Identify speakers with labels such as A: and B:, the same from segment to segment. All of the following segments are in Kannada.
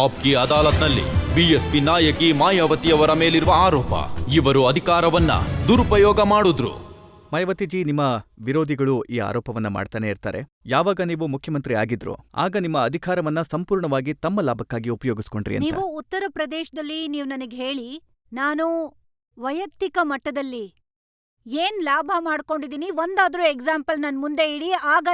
A: ಆಪ್ಕಿ ಅದಾಲತ್ನಲ್ಲಿ ಬಿಎಸ್ಪಿ ನಾಯಕಿ ಮಾಯಾವತಿಯವರ ಮೇಲಿರುವ ಆರೋಪ. ಇವರು ಅಧಿಕಾರವನ್ನ ದುರುಪಯೋಗ ಮಾಡಿದ್ರು.
B: ಮಾಯಾವತಿಜಿ, ನಿಮ್ಮ ವಿರೋಧಿಗಳು ಈ ಆರೋಪವನ್ನ ಮಾಡ್ತಾನೆ ಇರ್ತಾರೆ. ಯಾವಾಗ ನೀವು ಮುಖ್ಯಮಂತ್ರಿ ಆಗಿದ್ರು ಆಗ ನಿಮ್ಮ ಅಧಿಕಾರವನ್ನ ಸಂಪೂರ್ಣವಾಗಿ ತಮ್ಮ ಲಾಭಕ್ಕಾಗಿ ಉಪಯೋಗಿಸ್ಕೊಂಡ್ರಿ ಅಂತ.
C: ನೀವು ಉತ್ತರ ಪ್ರದೇಶದಲ್ಲಿ ನೀವು ನನಗೆ ಹೇಳಿ, ನಾನು ವೈಯಕ್ತಿಕ ಮಟ್ಟದಲ್ಲಿ ಏನ್ ಲಾಭ ಮಾಡ್ಕೊಂಡಿದೀನಿ ಒಂದಾದ್ರೂ ಎಕ್ಸಾಂಪಲ್ ನನ್ ಮುಂದೆ ಇಡಿ. ಆಗ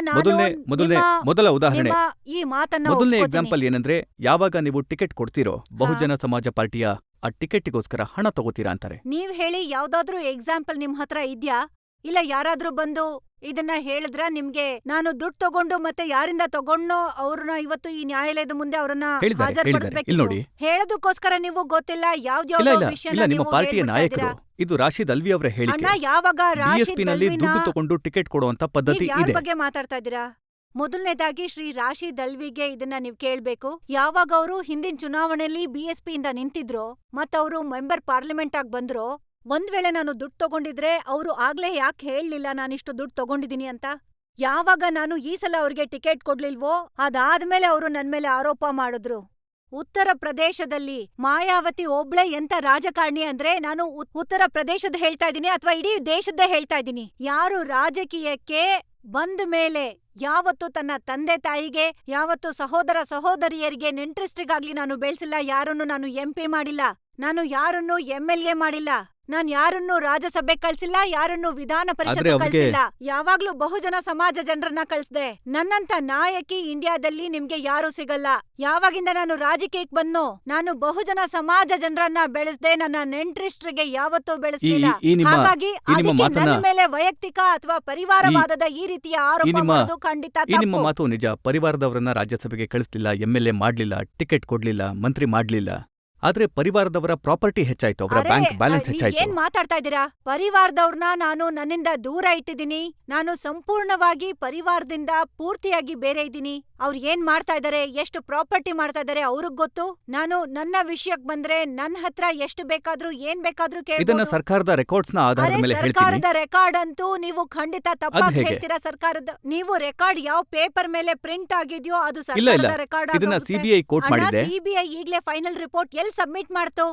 B: ಮೊದಲ ಉದಾಹರಣೆ,
C: ಈ ಮಾತನ್ನ
B: ಮೊದಲನೇ ಎಕ್ಸಾಂಪಲ್ ಏನಂದ್ರೆ, ಯಾವಾಗ ನೀವು ಟಿಕೆಟ್ ಕೊಡ್ತೀರೋ ಬಹುಜನ ಸಮಾಜ ಪಾರ್ಟಿಯ ಆ ಟಿಕೆಟ್ಗೋಸ್ಕರ ಹಣ ತಗೋತೀರಾ ಅಂತಾರೆ.
C: ನೀವ್ ಹೇಳಿ, ಯಾವ್ದಾದ್ರೂ ಎಕ್ಸಾಂಪಲ್ ನಿಮ್ ಹತ್ರ ಇದ್ಯಾ? ಇಲ್ಲ ಯಾರಾದ್ರೂ ಬಂದು ಇದನ್ನ ಹೇಳಿದ್ರ ನಿಮ್ಗೆ? ನಾನು ದುಡ್ಡು ತಗೊಂಡು ಮತ್ತೆ ಯಾರಿಂದ ತಗೊಂಡೋ ಅವ್ರನ್ನ ಇವತ್ತು ಈ ನ್ಯಾಯಾಲಯದ ಮುಂದೆ ಅವ್ರನ್ನ ಹಾಜರುಪಡಿಸಬೇಕು. ಹೇಳೋದಕ್ಕೋಸ್ಕರ ನೀವು ಗೊತ್ತಿಲ್ಲ ಯಾವ್ದಾವ್ದೋ ವಿಷಯ
B: ನಿಮ್ಮ ಪಾರ್ಟಿಯ ನಾಯಕರು, ಇದು ರಾಶಿದ್ ಅಲ್ವಿ ಅವರ ಹೇಳಿಕೆ.
C: ಯಾವಾಗ
B: ಬಿಎಸ್ಪಿನಲ್ಲಿ ದುಡ್ಡು ತಗೊಂಡು ಟಿಕೆಟ್ ಕೊಡುವಂತ ಪದ್ಧತಿ ಇದೆ.
C: ಬಗ್ಗೆ ಮಾತಾಡ್ತಾ ಇದ್ದೀರಾ? ಮೊದಲನೇದಾಗಿ ಶ್ರೀ ರಾಶಿದ್ ಅಲ್ವಿಗೆ ಇದನ್ನ ನೀವ್ ಕೇಳ್ಬೇಕು. ಯಾವಾಗ ಅವರು ಹಿಂದಿನ ಚುನಾವಣೆಯಲ್ಲಿ ಬಿಎಸ್ಪಿ ಇಂದ ನಿಂತಿದ್ರು ಮತ್ತವರು ಮೆಂಬರ್ ಪಾರ್ಲಿಮೆಂಟ್ ಆಗಿ ಬಂದ್ರು, ಒಂದ್ ವೇಳೆ ನಾನು ದುಡ್ಡು ತಗೊಂಡಿದ್ರೆ ಅವ್ರು ಆಗ್ಲೇ ಯಾಕೆ ಹೇಳಲಿಲ್ಲ ನಾನಿಷ್ಟು ದುಡ್ಡು ತಗೊಂಡಿದೀನಿ ಅಂತ? ಯಾವಾಗ ನಾನು ಈ ಸಲ ಅವ್ರಿಗೆ ಟಿಕೆಟ್ ಕೊಡ್ಲಿಲ್ವೋ ಅದಾದ್ಮೇಲೆ ಅವರು ನನ್ ಮೇಲೆ ಆರೋಪ ಮಾಡಿದ್ರು. ಉತ್ತರ ಪ್ರದೇಶದಲ್ಲಿ ಮಾಯಾವತಿ ಒಬ್ಳೆ ಎಂತ ರಾಜಕಾರಣಿ ಅಂದ್ರೆ, ನಾನು ಉತ್ತರ ಪ್ರದೇಶದ ಹೇಳ್ತಾ ಇದ್ದೀನಿ ಅಥವಾ ಇಡೀ ದೇಶದ್ದೇ ಹೇಳ್ತಾ ಇದ್ದೀನಿ. ಯಾರು ರಾಜಕೀಯಕ್ಕೆ ಬಂದ ಮೇಲೆ ಯಾವತ್ತು ತನ್ನ ತಂದೆ ತಾಯಿಗೆ, ಯಾವತ್ತು ಸಹೋದರ ಸಹೋದರಿಯರಿಗೆ, ನೆಂಟ್ರಿಸ್ಟ್ರಿಗಾಗ್ಲಿ ನಾನು ಬೆಳೆಸಿಲ್ಲ. ಯಾರನ್ನು ನಾನು ಎಂಪಿ ಮಾಡಿಲ್ಲ, ನಾನು ಯಾರನ್ನು ಎಂಎಲ್ಎ ಮಾಡಿಲ್ಲ, ನಾನ್ ಯಾರನ್ನು ರಾಜ್ಯಸಭೆ ಕಳ್ಸಿಲ್ಲ, ಯಾರನ್ನು ವಿಧಾನ ಪರಿಷತ್ ಕಳ್ಸಿಲ್ಲ. ಯಾವಾಗ್ಲೂ ಬಹುಜನ ಸಮಾಜ ಜನರನ್ನ ಕಳ್ಸ್ದೆ. ನನ್ನಂತ ನಾಯಕಿ ಇಂಡಿಯಾದಲ್ಲಿ ನಿಮ್ಗೆ ಯಾರು ಸಿಗಲ್ಲ. ಯಾವಾಗಿಂದ ನಾನು ರಾಜಕೀಯಕ್ಕೆ ಬಂದ್ನೋ ನಾನು ಬಹುಜನ ಸಮಾಜ ಜನರನ್ನ ಬೆಳೆಸ್ದೆ, ನನ್ನ ನೆಂಟ್ರಿಸ್ಟ್ರಿಗೆ ಯಾವತ್ತೂ ಬೆಳೆಸಲಿಲ್ಲ. ಹಾಗಾಗಿ ನನ್ನ ಮೇಲೆ ವೈಯಕ್ತಿಕ ಅಥವಾ ಪರಿವಾರವಾದದ ಈ ರೀತಿಯ ಆರೋಪ ಮಾಡೋದು ಖಂಡಿತ ತಪ್ಪು.
B: ನಿಮ್ಮ ಮಾತು ನಿಜ. ಪರಿವಾರದವರನ್ನ ರಾಜ್ಯಸಭೆಗೆ ಕಳಿಸ್ಲಿಲ್ಲ, ಎಂಎಲ್ಎ ಮಾಡ್ಲಿಲ್ಲ, ಟಿಕೆಟ್ ಕೊಡ್ಲಿಲ್ಲ, ಮಂತ್ರಿ ಮಾಡ್ಲಿಲ್ಲ. ಆದ್ರೆ ಪರಿವಾರದವರ ಪ್ರಾಪರ್ಟಿ ಹೆಚ್ಚಾಯ್ತು, ಅವರ ಬ್ಯಾಂಕ್ ಬ್ಯಾಲೆನ್ಸ್ ಹೆಚ್ಚಾಯ್ತು.
C: ಏನ್ ಮಾತಾಡ್ತಾ ಇದ್ದೀರಾ? ಪರಿವಾರದವ್ರನ್ನ ನಾನು ನನ್ನಿಂದ ದೂರ ಇಟ್ಟಿದ್ದೀನಿ. ನಾನು ಸಂಪೂರ್ಣವಾಗಿ ಪರಿವಾರದಿಂದ ಪೂರ್ತಿಯಾಗಿ ಬೇರೆ ಇದ್ದೀನಿ. ಅವ್ರು ಏನ್ ಮಾಡ್ತಾ ಇದಾರೆ, ಎಷ್ಟು ಪ್ರಾಪರ್ಟಿ ಮಾಡ್ತಾ ಇದಾರೆ ಅವ್ರಿಗ್ ಗೊತ್ತು. ನಾನು ನನ್ನ ವಿಷಯಕ್ ಬಂದ್ರೆ ನನ್ ಹತ್ರ ಎಷ್ಟು ಬೇಕಾದ್ರೂ ಏನ್ ಬೇಕಾದ್ರೂ ಕೇಳ್ಬೋದು.
B: ಇದನ್ನ ಸರ್ಕಾರದ ರೆಕಾರ್ಡ್ಸ್ ನ ಆಧಾರದ ಮೇಲೆ ಹೇಳ್ತೀನಿ.
C: ಸರ್ಕಾರದ ರೆಕಾರ್ಡ್ ಅಂತೂ ನೀವು ಖಂಡಿತ ತಪ್ಪಾಗಿ ಹೇಳ್ತೀರಾ. ಸರ್ಕಾರದ ನೀವು ರೆಕಾರ್ಡ್ ಯಾವ ಪೇಪರ್ ಮೇಲೆ ಪ್ರಿಂಟ್ ಆಗಿದ್ಯೋ ಅದು ಸರ್ಕಾರದ ರೆಕಾರ್ಡ್.
B: ಇದನ್ನ ಸಿಬಿಐ ಕೋರ್ಟ್ ಮಾಡಿದೆ.
C: ಸಿಬಿಐ ಈಗಲೇ ಫೈನಲ್ ರಿಪೋರ್ಟ್ ಸಬ್ಮಿಟ್ ಮಾಡ್ತು.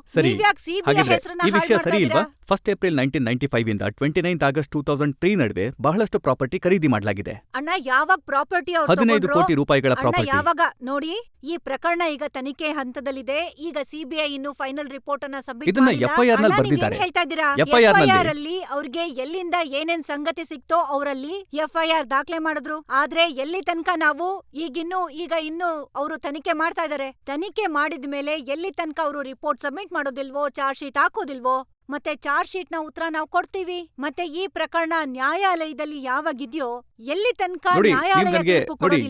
B: ಈ ವಿಷಯ ಸರಿ ಇಲ್ವಾ? 1 ಏಪ್ರಿಲ್ 1995 ಇಂದ 29 ಆಗಸ್ಟ್ 2003 ನಡುವೆ ಬಹಳಷ್ಟು ಪ್ರಾಪರ್ಟಿ ಖರೀದಿ ಮಾಡಲಾಗಿದೆ.
C: ಅಣ್ಣ, ಯಾವಾಗ ಪ್ರಾಪರ್ಟಿ
B: 15 ಕೋಟಿ ರೂಪಾಯಿಗಳ ಪ್ರಾಪರ್ಟಿ.
C: ಯಾವಾಗ ನೋಡಿ, ಈ ಪ್ರಕರಣ ಈಗ ತನಿಖೆ ಹಂತದಲ್ಲಿದೆ. ಈಗ ಸಿಬಿಐ ಇನ್ನು ಫೈನಲ್ ರಿಪೋರ್ಟ್ ಅನ್ನ ಸಬ್ಮಿಟ್
B: ಇದನ್ನ ಎಫ್ಐಆರ್ ನಲ್ಲಿ ಬರ್ದಿದ್ದಾರೆ.
C: ಹೇಳ್ತಾ ಇದ್ದೀರಾ? ಎಫ್ಐಆರ್ ಅಲ್ಲಿ ಅವ್ರಿಗೆ ಎಲ್ಲಿಂದ ಏನೇನ್ ಸಂಗತಿ ಸಿಕ್ತೋ ಅವರಲ್ಲಿ ಎಫ್ಐಆರ್ ದಾಖಲೆ ಮಾಡಿದ್ರು. ಆದ್ರೆ ಎಲ್ಲಿ ತನಕ ನಾವು ಈಗ ಇನ್ನು ಅವರು ತನಿಖೆ ಮಾಡ್ತಾ ಇದಾರೆ. ತನಿಖೆ ಮಾಡಿದ್ಮೇಲೆ ಎಲ್ಲಿ ತನಕ ಅವರು ರಿಪೋರ್ಟ್ ಸಬ್ಮಿಟ್ ಮಾಡೋದಿಲ್ವೋ, ಚಾರ್ಜ್ ಶೀಟ್ ಹಾಕೋದಿಲ್ವೋ, ಮತ್ತೆ ಚಾರ್ಜ್ ಶೀಟ್ ನ ಉತ್ತರ ನಾವು ಕೊಡ್ತೀವಿ. ಮತ್ತೆ ಈ ಪ್ರಕರಣ ನ್ಯಾಯಾಲಯದಲ್ಲಿ ಯಾವಾಗಿದ್ಯೋ ಎಲ್ಲಿ ತನಕ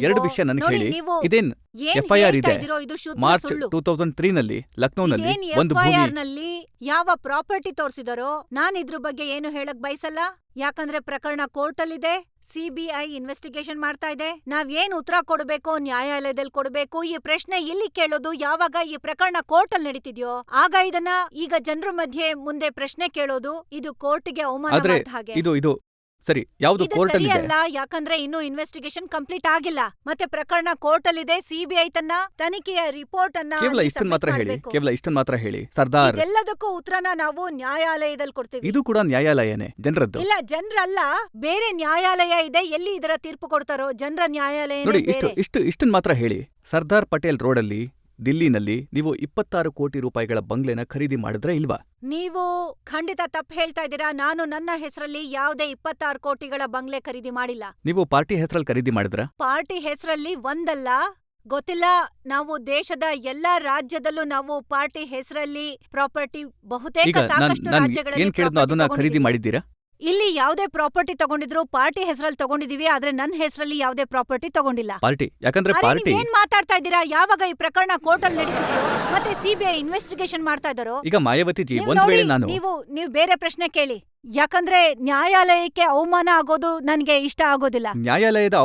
B: ಎರಡು ವಿಷಯ ನನಗೆ ಹೇಳಿ. ಇದೇನ್ ಎಫ್ಐಆರ್ ಇದೆ ಮಾರ್ಚ್ 2003 ನಲ್ಲಿ ಲಕ್ನೋನಲ್ಲಿ ಒಂದು
C: ನಲ್ಲಿ ಯಾವ ಪ್ರಾಪರ್ಟಿ ತೋರಿಸಿದಾರೋ ನಾನು ಇದ್ರ ಬಗ್ಗೆ ಏನು ಹೇಳಕ್ ಬಯಸಲ್ಲ. ಯಾಕಂದ್ರೆ ಪ್ರಕರಣ ಕೋರ್ಟ್ ಅಲ್ಲಿದೆ. ಸಿಬಿಐ ಇನ್ವೆಸ್ಟಿಗೇಷನ್ ಮಾಡ್ತಾ ಇದೆ. ನಾವ್ ಏನ್ ಉತ್ತರ ಕೊಡ್ಬೇಕು ನ್ಯಾಯಾಲಯದಲ್ಲಿ ಕೊಡ್ಬೇಕು. ಈ ಪ್ರಶ್ನೆ ಇಲ್ಲಿ ಕೇಳೋದು ಯಾವಾಗ ಈ ಪ್ರಕರಣ ಕೋರ್ಟ್ ಅಲ್ಲಿ ನಡೀತಿದ್ಯೋ ಆಗ. ಇದನ್ನ ಈಗ ಜನರ ಮಧ್ಯೆ ಮುಂದೆ ಪ್ರಶ್ನೆ ಕೇಳೋದು ಇದು ಕೋರ್ಟ್ಗೆ ಅವಮಾನ ಹಾಗೆ.
B: ಇದು ಸರಿ, ಯಾವುದು ಕೋರ್ಟ್ ಅಲ್ಲಿ
C: ಅಲ್ಲ. ಯಾಕಂದ್ರೆ ಇನ್ನು ಇನ್ವೆಸ್ಟಿಗೇಷನ್ ಕಂಪ್ಲೀಟ್ ಆಗಿಲ್ಲ. ಮತ್ತೆ ಪ್ರಕರಣ ಕೋರ್ಟ್ ಅಲ್ಲಿ ಇದೆ. ಸಿಬಿಐ ತನ್ನ ತನಿಖೆಯ ರಿಪೋರ್ಟ್ ಅನ್ನ
B: ಕೇವಲ ಇಷ್ಟನ್ನ ಮಾತ್ರ ಹೇಳಿ ಸರ್ದಾರ್.
C: ಎಲ್ಲದಕ್ಕೂ ಉತ್ತರನ ನಾವು ನ್ಯಾಯಾಲಯದಲ್ಲಿ ಕೊಡ್ತೀವಿ.
B: ಇದು ಕೂಡ ನ್ಯಾಯಾಲಯನೇ, ಜನರದ್ದು.
C: ಇಲ್ಲ, ಜನರಲ್ಲ, ಬೇರೆ ನ್ಯಾಯಾಲಯ ಇದೆ. ಎಲ್ಲಿ ಇದರ ತೀರ್ಪು ಕೊಡ್ತಾರೋ ಜನರ ನ್ಯಾಯಾಲಯ
B: ನೋಡಿ. ಇಷ್ಟನ್ನ ಮಾತ್ರ ಹೇಳಿ. ಸರ್ದಾರ್ ಪಟೇಲ್ ರೋಡ್ ಅಲ್ಲಿ ದಿಲ್ಲಿನಲ್ಲಿ ನೀವು 26 ಕೋಟಿ ರೂಪಾಯಿಗಳ ಬಂಗ್ಲೆನ ಖರೀದಿ ಮಾಡಿದ್ರೆ ಇಲ್ವಾ?
C: ನೀವು ಖಂಡಿತ ತಪ್ಪು ಹೇಳ್ತಾ ಇದ್ದೀರಾ. ನಾನು ನನ್ನ ಹೆಸರಲ್ಲಿ ಯಾವುದೇ 26 ಕೋಟಿಗಳ ಬಂಗ್ಲೆ ಖರೀದಿ ಮಾಡಿಲ್ಲ.
B: ನೀವು ಪಾರ್ಟಿ ಹೆಸರಲ್ಲಿ ಖರೀದಿ ಮಾಡಿದ್ರ?
C: ಪಾರ್ಟಿ ಹೆಸರಲ್ಲಿ ಒಂದಲ್ಲ, ಗೊತ್ತಿಲ್ಲ. ನಾವು ದೇಶದ ಎಲ್ಲಾ ರಾಜ್ಯದಲ್ಲೂ ನಾವು ಪಾರ್ಟಿ ಹೆಸರಲ್ಲಿ ಪ್ರಾಪರ್ಟಿ ಬಹುತೇಕ ಸಾಕಷ್ಟು ರಾಜ್ಯಗಳಲ್ಲಿ
B: ಅದನ್ನ ಖರೀದಿ ಮಾಡಿದ್ದೀರಾ?
C: ಇಲ್ಲಿ ಯಾವುದೇ ಪ್ರಾಪರ್ಟಿ ತಗೊಂಡಿದ್ರು ಪಾರ್ಟಿ ಹೆಸರಲ್ಲಿ ತಗೊಂಡಿದೀವಿ. ಆದ್ರೆ ನನ್ನ ಹೆಸರಲ್ಲಿ ಯಾವುದೇ ಪ್ರಾಪರ್ಟಿ ತಗೊಂಡಿಲ್ಲ.
B: ಪಾರ್ಟಿ
C: ಏನ್ ಮಾತಾಡ್ತಾ ಇದ್ದೀರಾ? ಯಾವಾಗ ಈ ಪ್ರಕರಣ ಕೋರ್ಟ್ ಅಲ್ಲಿ ನಡೀತಿದ್ಯೋ ಮತ್ತೆ ಸಿಬಿಐ ಇನ್ವೆಸ್ಟಿಗೇಷನ್ ಮಾಡ್ತಾ ಇದ್ದಾರೋ.
B: ಈಗ ಮಾಯಾವತಿಜಿ, ಒಂದ್ ವೇಳೆ
C: ನೀವು ಬೇರೆ ಪ್ರಶ್ನೆ ಕೇಳಿ. ಯಾಕಂದ್ರೆ ನ್ಯಾಯಾಲಯಕ್ಕೆ ಅವಮಾನ ಆಗೋದು ನನ್ಗೆ ಇಷ್ಟ ಆಗೋದಿಲ್ಲ.
B: ನ್ಯಾಯಾಲಯದ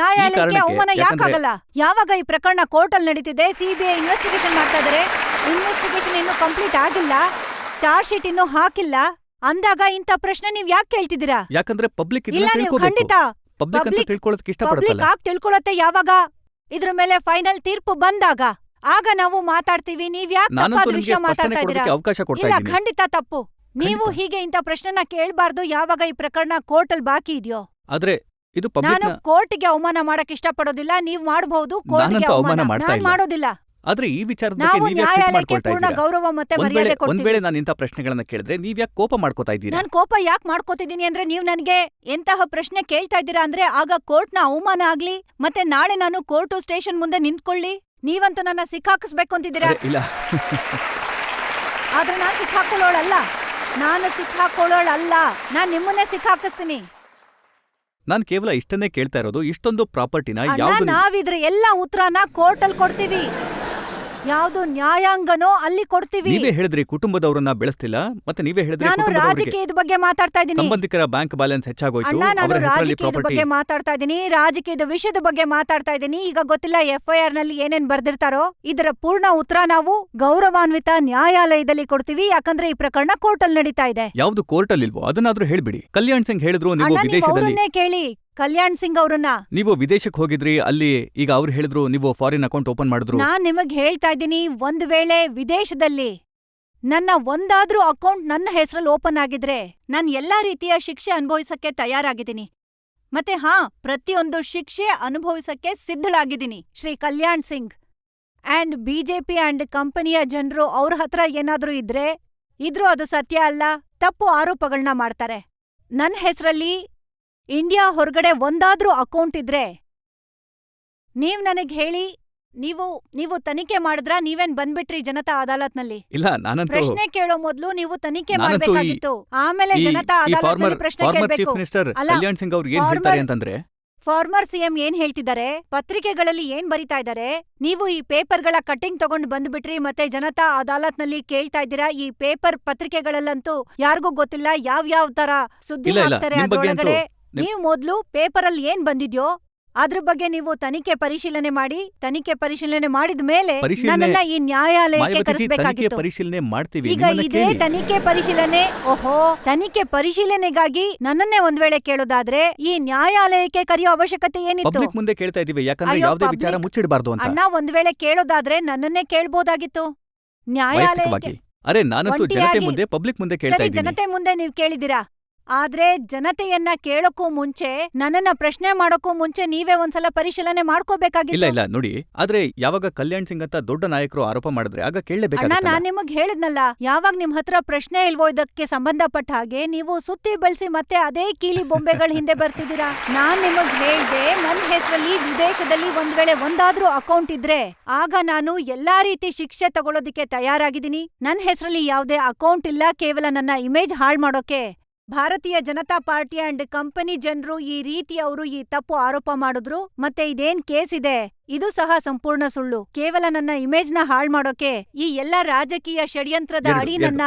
C: ನ್ಯಾಯಾಲಯಕ್ಕೆ ಅವಮಾನ ಯಾಕಾಗಲ್ಲ? ಯಾವಾಗ ಈ ಪ್ರಕರಣ ಕೋರ್ಟ್ ಅಲ್ಲಿ ನಡೀತಿದೆ, ಸಿಬಿಐ ಇನ್ವೆಸ್ಟಿಗೇಷನ್ ಮಾಡ್ತಾ ಇದಾರೆ, ಇನ್ವೆಸ್ಟಿಗೇಷನ್ ಇನ್ನೂ ಕಂಪ್ಲೀಟ್ ಆಗಿಲ್ಲ, ಚಾರ್ಜ್ ಶೀಟ್ ಇನ್ನೂ ಹಾಕಿಲ್ಲ ಅಂದಾಗ ಇಂಥ ಪ್ರಶ್ನೆ ನೀವ್ ಯಾಕೆ ಕೇಳ್ತಿದ್ದೀರಾ?
B: ಯಾಕಂದ್ರೆ ಪಬ್ಲಿಕ್
C: ಖಂಡಿತ
B: ತಿಳ್ಕೊಳ್ಳೋಕೆ ಇಷ್ಟಪಡುತ್ತಲ್ಲ.
C: ತಿಳ್ಕೊಳ್ಳುತ್ತೆ ಯಾವಾಗ ಇದ್ರ ಮೇಲೆ ಫೈನಲ್ ತೀರ್ಪು ಬಂದಾಗ. ಆಗ ನಾವು ಮಾತಾಡ್ತೀವಿ. ನೀವ್ ಯಾಕೆ
B: ನಾನಂತೂ
C: ತಪ್ಪಾದ
B: ನಿಮ್ಗೆ
C: ವಿಷಯ
B: ಸ್ಪಷ್ಟನೆ
C: ಮಾತಾಡ್ತಾ
B: ಕೊಡೋದಕ್ಕೆ
C: ಇದ್ದೀರಾ?
B: ಅವಕಾಶ ಕೊಡ್ತಾ
C: ಇಲ್ಲ,
B: ಇದ್ದೀನಿ.
C: ಖಂಡಿತ ತಪ್ಪು. ನೀವು
B: ಖಂಡಿತ.
C: ಹೀಗೆ ಇಂಥ ಪ್ರಶ್ನೆನ ಕೇಳ್ಬಾರ್ದು ಯಾವಾಗ ಈ ಪ್ರಕರಣ ಕೋರ್ಟಲ್ ಬಾಕಿ ಇದೆಯೋ.
B: ಆದ್ರೆ ಇದು
C: ನಾನು
B: ಪಬ್ಲಿಕ್ನ
C: ಕೋರ್ಟ್ಗೆ ಅವಮಾನ ಮಾಡಕ್ ಇಷ್ಟಪಡೋದಿಲ್ಲ. ನೀವ್ ಮಾಡಬಹುದು, ಕೋರ್ಟ್ಗೆ
B: ನಾನಂತೂ ಅವಮಾನ
C: ಅವಮಾನ
B: ಮಾಡ್ತಾ
C: ನಾನ್
B: ಇಲ್ಲ.
C: ಮಾಡೋದಿಲ್ಲ.
B: ಆದ್ರೆ ಈ ವಿಚಾರದ
C: ನಾವು
B: ಬಗ್ಗೆ ನೀವ್ಯಾಕೆ ಸಿಟ್ಟು
C: ನ್ಯಾಯಾಲಯಕ್ಕೆ
B: ಮಾಡ್ಕೊಳ್ತಾ
C: ಪೂರ್ಣ
B: ಇದ್ದೀರಾ?
C: ಗೌರವ ಮತ್ತೆ
B: ಒಂದ್
C: ಮರ್ಯಾದೆ
B: ವೇಳೆ
C: ಕೊಡ್ತೀವಿ.
B: ನಾನು ಇಂಥ ಪ್ರಶ್ನೆಗಳನ್ನ ಕೇಳಿದ್ರೆ ನೀವ್ಯಾಕೆ ಕೋಪ ಮಾಡ್ಕೋತಾ ಇದ್ದೀರಾ?
C: ನಾನ್ ಕೋಪ ಯಾಕೆ ಮಾಡ್ಕೋತಿದ್ದೀನಿ ಅಂದ್ರೆ ನೀವ್ ನನ್ಗೆ ಎಂತಹ ಪ್ರಶ್ನೆ ಕೇಳ್ತಾ ಇದ್ದೀರಾ ಅಂದ್ರೆ ಆಗ ಕೋರ್ಟ್ನ ಅವಮಾನ ಆಗ್ಲಿ, ಮತ್ತೆ ನಾಳೆ ನಾನು ಕೋರ್ಟು ಸ್ಟೇಷನ್ ಮುಂದೆ ನಿಂತ್ಕೊಳ್ಳಿ. ನೀವಂತೂ ನನ್ನ ಸಿಕ್ಕಾಕಿಸ್ಬೇಕು ಅಂತಿದ್ದೀರಾ.
B: ಅರೆ, ಇಲ್ಲ
C: ಆದ್ರೆ ನಾನ್ ಸಿಕ್ಕಾಕೊಳ್ಳೋಳಲ್ಲ. ನಾನ್ ನಿಮ್ಮನ್ನೇ ಸಿಕ್ಕಾಕಿಸ್ತೀನಿ.
B: ನಾನ್ ಕೇವಲ ಇಷ್ಟನ್ನೇ ಕೇಳ್ತಾ ಇರೋದು. ಇಷ್ಟೊಂದು ಪ್ರಾಪರ್ಟಿನ
C: ಅಣ್ಣ,
B: ಯಾವ್ದು
C: ನಾವಿದ್ರ ಎಲ್ಲ ಉತ್ತರನ ಕೋರ್ಟಲ್ ಕೊಡ್ತೀವಿ. ಯಾವ್ದು ನ್ಯಾಯಾಂಗನೋ ಅಲ್ಲಿ ಕೊಡ್ತೀವಿ.
B: ನೀವೇ ಹೇಳಿದ್ರಿ ಕುಟುಂಬದವರನ್ನ ಬೆಳೆಸ್ತಿಲ್ಲ, ಮತ್ತೆ ನೀವೇ ಹೇಳಿದ್ರಿ
C: ನಾನು
B: ಕುಟುಂಬದವರಿಗೆ
C: ರಾಜಕೀಯದ ಬಗ್ಗೆ ಮಾತಾಡ್ತಾ ಇದ್ದೀನಿ.
B: ಸಂಬಂಧಿಕರ ಬ್ಯಾಂಕ್ ಬ್ಯಾಲೆನ್ಸ್ ಹೆಚ್ಚಾಗೋಯ್ತು,
C: ಅಣ್ಣ, ನಾನು
B: ಅವರ ಹೆಸರಲ್ಲಿ
C: ರಾಜಕೀಯದ
B: ಪ್ರಾಪರ್ಟಿ.
C: ಬಗ್ಗೆ ಮಾತಾಡ್ತಾ ಇದ್ದೀನಿ, ರಾಜಕೀಯದ ವಿಷಯದ ಬಗ್ಗೆ ಮಾತಾಡ್ತಾ ಇದ್ದೀನಿ. ಈಗ ಗೊತ್ತಿಲ್ಲ FIR ನಲ್ಲಿ ಏನೇನ್ ಬರ್ದಿರ್ತಾರೋ. ಇದರ ಪೂರ್ಣ ಉತ್ತರ ನಾವು ಗೌರವಾನ್ವಿತ ನ್ಯಾಯಾಲಯದಲ್ಲಿ ಕೊಡ್ತೀವಿ. ಯಾಕಂದ್ರೆ ಈ ಪ್ರಕರಣ ಕೋರ್ಟಲ್ ನಡೀತಾ ಇದೆ.
B: ಯಾವ್ದು ಕೋರ್ಟಲ್ ಇಲ್ವೋ ಅದನ್ನಾದ್ರೂ ಹೇಳ್ಬಿಡಿ. ಕಲ್ಯಾಣ್ ಸಿಂಗ್ ಹೇಳಿದ್ರು ನೀವು
C: ಅಣ್ಣ, ನೀವು
B: ವಿದೇಶದಲ್ಲಿ
C: ಅವ್ರನ್ನೇ ಕೇಳಿ, ಕಲ್ಯಾಣ್ ಸಿಂಗ್ ಅವ್ರನ್ನ.
B: ನೀವು ವಿದೇಶಕ್ಕೆ ಹೋಗಿದ್ರಿ, ಅಲ್ಲಿ ಈಗ ಅವ್ರು ಹೇಳಿದ್ರು ನೀವು ಫಾರಿನ್ ಅಕೌಂಟ್ ಓಪನ್ ಮಾಡಿದ್ರು.
C: ನಾನ್ ನಿಮಗ್ ಹೇಳ್ತಾ ಇದ್ದೀನಿ, ಒಂದ್ ವೇಳೆ ವಿದೇಶದಲ್ಲಿ ನನ್ನ ಒಂದಾದ್ರೂ ಅಕೌಂಟ್ ನನ್ನ ಹೆಸರಲ್ಲಿ ಓಪನ್ ಆಗಿದ್ರೆ ನಾನ್ ಎಲ್ಲಾ ರೀತಿಯ ಶಿಕ್ಷೆ ಅನುಭವಿಸಕ್ಕೆ ತಯಾರಾಗಿದ್ದೀನಿ. ಮತ್ತೆ ಪ್ರತಿಯೊಂದು ಶಿಕ್ಷೆ ಅನುಭವಿಸಕ್ಕೆ ಸಿದ್ಧಳಾಗಿದ್ದೀನಿ. Shri Kalyan Singh and BJP and ಕಂಪನಿಯ ಜನರು ಅವ್ರ ಹತ್ರ ಏನಾದ್ರೂ ಇದ್ರೂ ಅದು ಸತ್ಯ ಅಲ್ಲ, ತಪ್ಪು ಆರೋಪಗಳನ್ನ ಮಾಡ್ತಾರೆ. ನನ್ ಹೆಸರಲ್ಲಿ ಇಂಡಿಯಾ ಹೊರಗಡೆ ಒಂದಾದ್ರೂ ಅಕೌಂಟ್ ಇದ್ರೆ ನೀವ್ ನನಗ್ ಹೇಳಿ, ನೀವು ತನಿಖೆ ಮಾಡಿದ್ರ? ನೀವೇನ್ ಬಂದ್ಬಿಟ್ರಿ ಜನತಾ ಅದಾಲತ್ನಲ್ಲಿ?
B: ಇಲ್ಲ, ನಾನಂತೂ
C: ಪ್ರಶ್ನೆ ಕೇಳೋ ಮೊದ್ಲು ನೀವು ತನಿಖೆ
B: ನಾನಂತೂ
C: ಮಾಡ್ಬೇಕಾಗಿತ್ತು, ಆಮೇಲೆ ಜನತಾ ಅದಾಲತ್ನಲ್ಲಿ ಪ್ರಶ್ನೆ
B: ಫಾರ್ಮರ್ ಚೀಫ್
C: ಕೇಳ್ಬೇಕು.
B: ಮಿನಿಸ್ಟರ್
C: ಅಲ್ಲ,
B: ಕಲ್ಯಾಣ್ ಸಿಂಗ್ ಅವ್ರು ಏನ್ ಹೇಳ್ತಾರೆ ಅಂತಂದ್ರೆ,
C: ಫಾರ್ಮರ್ CM ಏನ್ ಹೇಳ್ತಿದ್ದಾರೆ, ಪತ್ರಿಕೆಗಳಲ್ಲಿ ಏನ್ ಬರಿತಾ ಇದ್ದಾರೆ, ನೀವು ಈ ಪೇಪರ್ಗಳ ಕಟ್ಟಿಂಗ್ ತಗೊಂಡು ಬಂದ್ಬಿಟ್ರಿ ಮತ್ತೆ ಜನತಾ ಅದಾಲತ್ನಲ್ಲಿ ಕೇಳ್ತಾ ಇದ್ದೀರಾ. ಈ ಪತ್ರಿಕೆಗಳಲ್ಲಂತೂ ಯಾರಿಗೂ ಗೊತ್ತಿಲ್ಲ ಯಾವ್ಯಾವ ತರ ಸುದ್ದಿ
B: ಇಲ್ಲ,
C: ಹಾಕ್ತಾರೆ
B: ನಿಮ್ ಬಗ್ಗೆ ಅಂತೂ
C: ಅದ್ರೊಳಗಡೆ. ನೀವು ಮೊದ್ಲು ಪೇಪರಲ್ಲಿ ಏನ್ ಬಂದಿದ್ಯೋ ಅದ್ರ ಬಗ್ಗೆ ನೀವು ತನಿಖೆ ಪರಿಶೀಲನೆ ಮಾಡಿದ ಮೇಲೆ ನನ್ನನ್ನ ಈ ನ್ಯಾಯಾಲಯಕ್ಕೆ
B: ಮಾಯಾವತಿ ತನಿಖೆ
C: ಕರೆಸಬೇಕಾಗಿತ್ತು.
B: ಪರಿಶೀಲನೆ ಮಾಡ್ತೀವಿ.
C: ಈಗ
B: ನಿಮ್ಮನ್ನ
C: ಇದೇ
B: ಕೇಳಿ.
C: ತನಿಖೆ ಪರಿಶೀಲನೆಗಾಗಿ ನನ್ನನ್ನೇ ಒಂದ್ ವೇಳೆ ಕೇಳೋದಾದ್ರೆ ಈ ನ್ಯಾಯಾಲಯಕ್ಕೆ ಕರೆಯೋ ಅವಶ್ಯಕತೆ ಏನಿತ್ತು?
B: ಪಬ್ಲಿಕ್ ಮುಂದೆ ಕೇಳ್ತಾ ಇದೀವಿ, ಯಾಕಂದ್ರೆ
C: ಅಯ್ಯೋ,
B: ಯಾವ್ದೇ
C: public-
B: ವಿಚಾರ ಮುಚ್ಚಿಡಬಾರ್ದು ಅಂತ.
C: ಅಣ್ಣ, ಒಂದ್ ವೇಳೆ ಕೇಳೋದಾದ್ರೆ ನನ್ನನ್ನೇ ಕೇಳ್ಬೋದಾಗಿತ್ತು ನ್ಯಾಯಾಲಯಕ್ಕೆ.
B: ವೈಯಕ್ತಿಕವಾಗಿ. ಅರೆ, ನಾನಂತೂ ಜನತೆ
C: ಒಂಟಿಯಾಗಿ-
B: ಮುಂದೆ ಪಬ್ಲಿಕ್ ಮುಂದೆ ಕೇಳ್ತಾ
C: ಸರಿ,
B: ಇದ್ದೀನಿ.
C: ಜನತೆ ಮುಂದೆ ನೀವ್ ಕೇಳಿದಿರಾ. ಆದ್ರೆ ಜನತೆಯನ್ನ ಕೇಳೋಕ್ಕೂ ಮುಂಚೆ, ನನ್ನನ್ನ ಪ್ರಶ್ನೆ ಮಾಡೋಕ್ಕೂ ಮುಂಚೆ ನೀವೇ ಒಂದ್ಸಲ ಪರಿಶೀಲನೆ
B: ಇಲ್ಲ
C: ಮಾಡ್ಕೋಬೇಕಾಗಿತ್ತು.
B: ಇಲ್ಲ ನೋಡಿ, ಆದ್ರೆ ಯಾವಾಗ ಕಲ್ಯಾಣ್ ಸಿಂಗ್ ಅಂತ ದೊಡ್ಡ ನಾಯಕರು ಆರೋಪ ಮಾಡಿದ್ರೆ ಆಗ
C: ಅಣ್ಣ,
B: ಕೇಳಲೇಬೇಕಾಗಲ್ಲ.
C: ನಾನ್ ನಿಮಗ್ ಹೇಳಿದ್ನಲ್ಲ, ಯಾವಾಗ ನಿಮ್ ಹತ್ರ ಪ್ರಶ್ನೆ ಇಲ್ವೋ ಇದಕ್ಕೆ ಸಂಬಂಧಪಟ್ಟ ಹಾಗೆ ನೀವು ಸುತ್ತಿ ಬಳಸಿ ಮತ್ತೆ ಅದೇ ಕೀಲಿ ಬೊಂಬೆಗಳ ಹಿಂದೆ ಬರ್ತಿದ್ದೀರಾ. ನಾನ್ ನಿಮಗ್ ಹೇಳ್ದೆ, ನನ್ ಹೆಸರಲ್ಲಿ ವಿದೇಶದಲ್ಲಿ ಒಂದ್ ವೇಳೆ ಒಂದಾದ್ರೂ ಅಕೌಂಟ್ ಇದ್ರೆ ಆಗ ನಾನು ಎಲ್ಲಾ ರೀತಿ ಶಿಕ್ಷೆ ತಗೊಳ್ಳೋದಿಕ್ಕೆ ತಯಾರಾಗಿದ್ದೀನಿ. ನನ್ ಹೆಸರಲ್ಲಿ ಯಾವ್ದೇ ಅಕೌಂಟ್ ಇಲ್ಲ, ಕೇವಲ ನನ್ನ ಇಮೇಜ್ ಹಾಳ್ ಮಾಡೋಕೆ ಭಾರತೀಯ ಜನತಾ ಪಾರ್ಟಿ ಅಂಡ್ ಕಂಪನಿ ಜನರು ಈ ರೀತಿ ಅವರು ಈ ತಪ್ಪು ಆರೋಪ ಮಾಡಿದ್ರು. ಮತ್ತೆ ಇದೇನ್ ಕೇಸ್ ಇದೆ ಇದು ಸಹ ಸಂಪೂರ್ಣ ಸುಳ್ಳು. ಕೇವಲ ನನ್ನ ಇಮೇಜ್ ನ ಹಾಳ್ ಮಾಡೋಕೆ ಈ ಎಲ್ಲ ರಾಜಕೀಯ ಷಡ್ಯಂತ್ರದ ಅಡಿ ನನ್ನ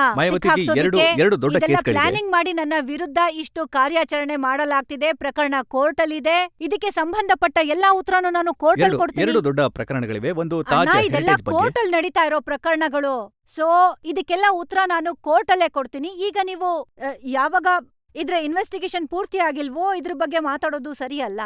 B: ಎರಡು ದೊಡ್ಡ ಕೇಸ್ಗಳಿವೆ.
C: ಪ್ಲಾನಿಂಗ್ ಮಾಡಿ ನನ್ನ ವಿರುದ್ಧ ಇಷ್ಟು ಕಾರ್ಯಾಚರಣೆ ಮಾಡಲಾಗ್ತಿದೆ. ಪ್ರಕರಣ ಕೋರ್ಟ್ ಅಲ್ಲಿ ಇದೆ. ಇದಕ್ಕೆ ಸಂಬಂಧಪಟ್ಟ ಎಲ್ಲಾ ಉತ್ತರನು ನಾನು ಕೋರ್ಟ್ ಅಲ್ಲಿ ಕೊಡ್ತೀನಿ.
B: ಎರಡು ದೊಡ್ಡ ಪ್ರಕರಣಗಳಿವೆ. ಒಂದು ತಾಜ್
C: ಅಣ್ಣ, ಇದೆಲ್ಲ
B: ಹೆರಿಟೇಜ್ ಬಗ್ಗೆ.
C: ಕೋರ್ಟ್ ಅಲ್ಲಿ ನಡೀತಾ ಇರೋ ಪ್ರಕರಣಗಳು. ಸೊ ಇದಕ್ಕೆಲ್ಲ ಉತ್ತರ ನಾನು ಕೋರ್ಟ್ ಅಲ್ಲೇ ಕೊಡ್ತೀನಿ. ಈಗ ನೀವು ಯಾವಾಗ ಇದ್ರ ಇನ್ವೆಸ್ಟಿಗೇಷನ್ ಪೂರ್ತಿ ಆಗಿಲ್ವೋ ಇದ್ರ ಬಗ್ಗೆ ಮಾತಾಡೋದು ಸರಿಯಲ್ಲ.